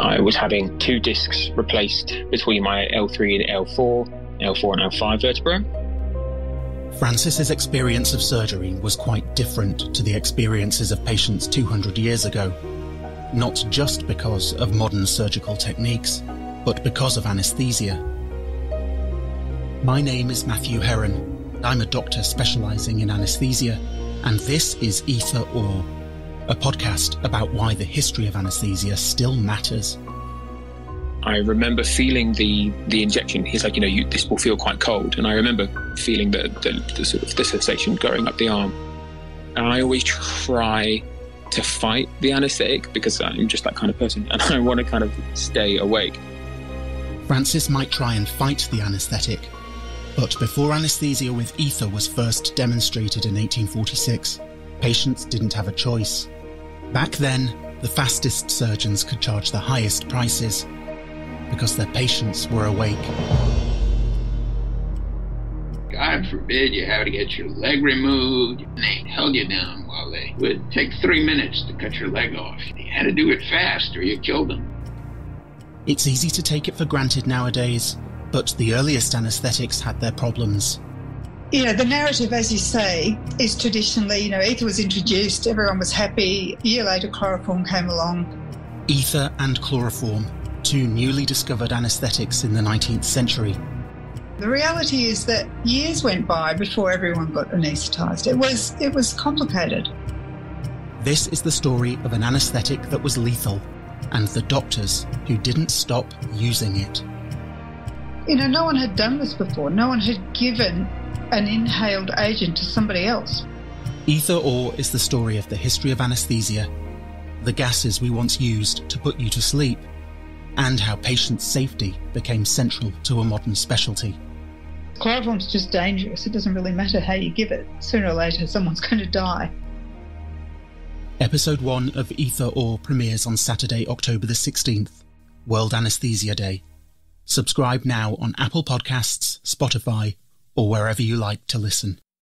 I was having 2 discs replaced between my L3 and L4 and L5 vertebrae. Francis's experience of surgery was quite different to the experiences of patients 200 years ago, not just because of modern surgical techniques, but because of anaesthesia. My name is Matthew Heron. I'm a doctor specialising in anaesthesia, and this is Either Or, a podcast about why the history of anaesthesia still matters. I remember feeling the injection. He's like, this will feel quite cold. And I remember feeling the sort of the sensation going up the arm. And I always try to fight the anaesthetic because I'm just that kind of person and I want to kind of stay awake. Francis might try and fight the anaesthetic, but before anaesthesia with ether was first demonstrated in 1846, patients didn't have a choice. Back then, the fastest surgeons could charge the highest prices because their patients were awake. God forbid you have to get your leg removed, and they held you down while they would take 3 minutes to cut your leg off. You had to do it fast or you killed them. It's easy to take it for granted nowadays, but the earliest anaesthetics had their problems. The narrative, as you say, is traditionally, ether was introduced, everyone was happy. A year later, chloroform came along. Ether and chloroform, 2 newly discovered anaesthetics in the 19th century. The reality is that years went by before everyone got anaesthetised. It was complicated. This is the story of an anaesthetic that was lethal, and the doctors who didn't stop using it. No one had done this before. No one had given an inhaled agent to somebody else. Either Or is the story of the history of anaesthesia, the gases we once used to put you to sleep, and how patient safety became central to a modern specialty. Chloroform's just dangerous. It doesn't really matter how you give it. Sooner or later, someone's going to die. Episode 1 of Either Or premieres on Saturday, October the 16th, World Anaesthesia Day. Subscribe now on Apple Podcasts, Spotify, or wherever you like to listen.